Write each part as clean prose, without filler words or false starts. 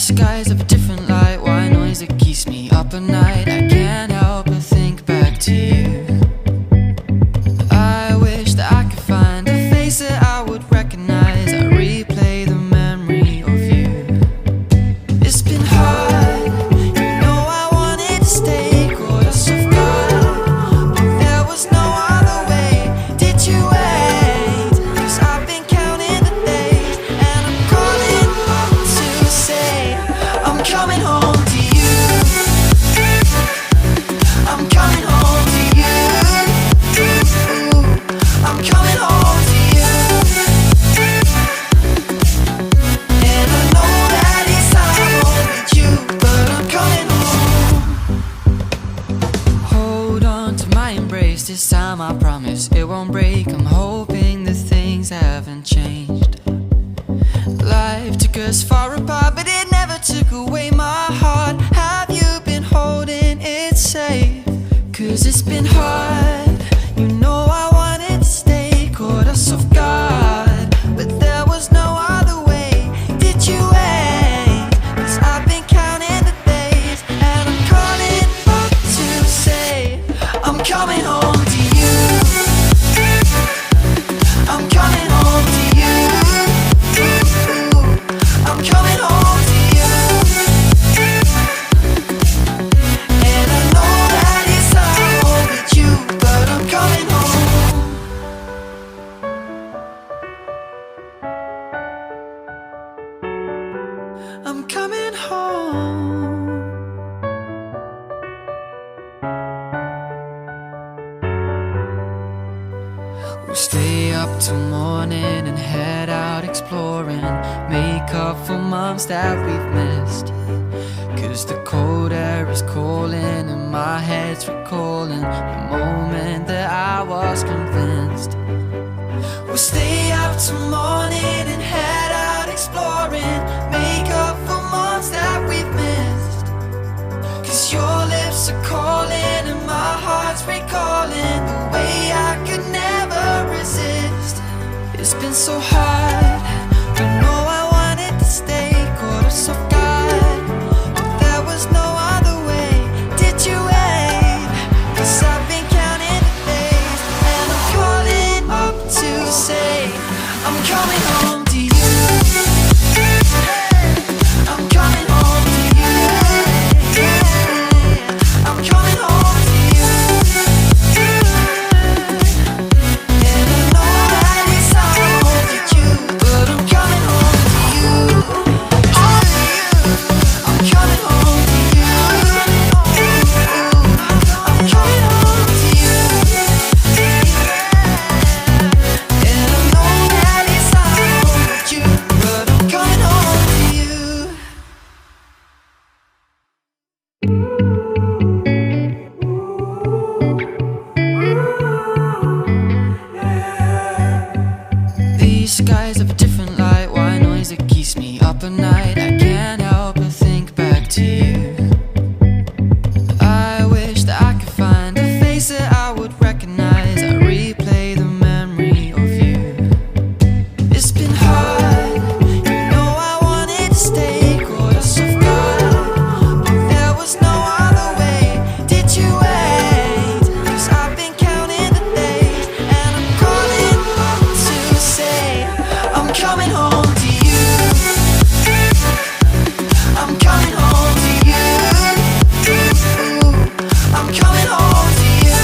These skies have a different light, white noise that keeps me up at night. I can't help but think back to you. I wish that I could find a face that I would recognize. I replay the memory of you. It's been hard, you know I wanted to stay, caught us off guard, but there was no other way. Did you wait? 'Cause I've been counting the days, and I'm calling up to say I'm coming home to you. I'm coming home to you. I'm coming home to you. And I know that it's hard with you, but I'm coming home. Hold on to my embrace, this time I promise it won't break. I'm hoping that things haven't changed. Life took us far apart, but it never took away my heart. Have you been holding it safe? 'Cause it's been hard, you know I wanted to stay, caught us off guard, but there was no other way. Did you wait? 'Cause I've been counting the days, and I'm calling up to say I'm coming home to you. I'm coming home to you. I'm coming home to you. And I know that it's hard with you, but I'm coming home. I'm coming home. We'll stay up till morning and head out exploring, make up for months that we've missed. 'Cause the cold air is calling and my head's recalling the moment that I was convinced. We'll stay up till morning and head out exploring, make up for months that we've missed. 'Cause your lips are calling and my heart's recalling the way I could never resist. It's been so hard, you know I wanted to stay, caught us off guard, but there was no other way. Did you wait? 'Cause I've been counting the days, and I'm calling up to say I'm coming home to you. I'm coming home to you. I'm coming home to you. And I know that it's hard with you, but I'm coming home to you. I'm coming home to you. I'm coming home to you. And I know that it's hard with you, but I'm coming home to you. These skies have a different light, white noise that keeps me up at night. I can't help but think back to you. I wish that I could find a face that I would recognize. I replay the memory of you. It's been hard, you know I wanted to stay, caught us off guard, but there was no other way. Did you wait? 'Cause I've been counting the days, and I'm calling up to say I'm coming home to you. I'm coming home to you. I'm coming home to you.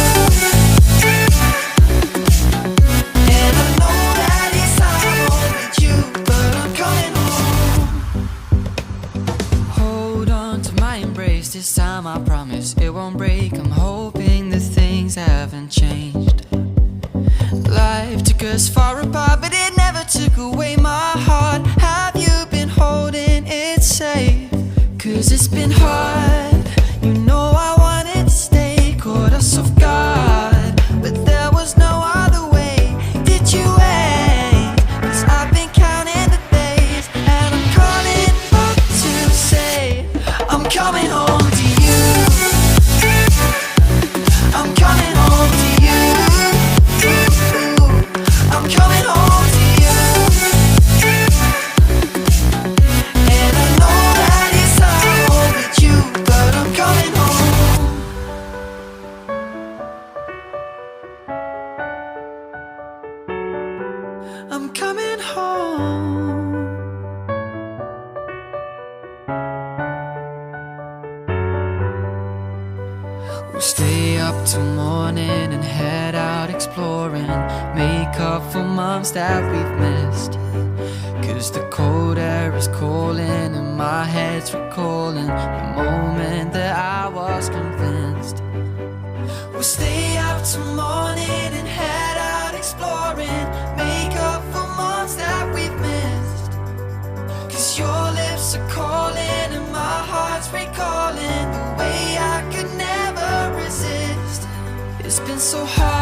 And I know that it's hard with you, but I'm coming home. Hold on to my embrace, this time I promise it won't break. I'm hoping that things haven't changed. Life took us far apart, but it never took away my heart. Have you been holding it safe? 'Cause it's been hard, you know I wanted to stay, caught us off guard, but there was no other way. Did you wait? 'Cause I've been counting the days, and I'm calling up to say I'm coming home to you. I'm coming home to you. I'm coming home to you. And I know that I'm coming home. We'll stay up till morning and head out exploring, make up for months that we've missed. Cause the cold air is calling and my head's recalling the moment that I was convinced. We'll stay up till morning and head out exploring, make up for months that we've missed. Cause your lips are calling and my heart's recalling the way I could never resist. It's been so hard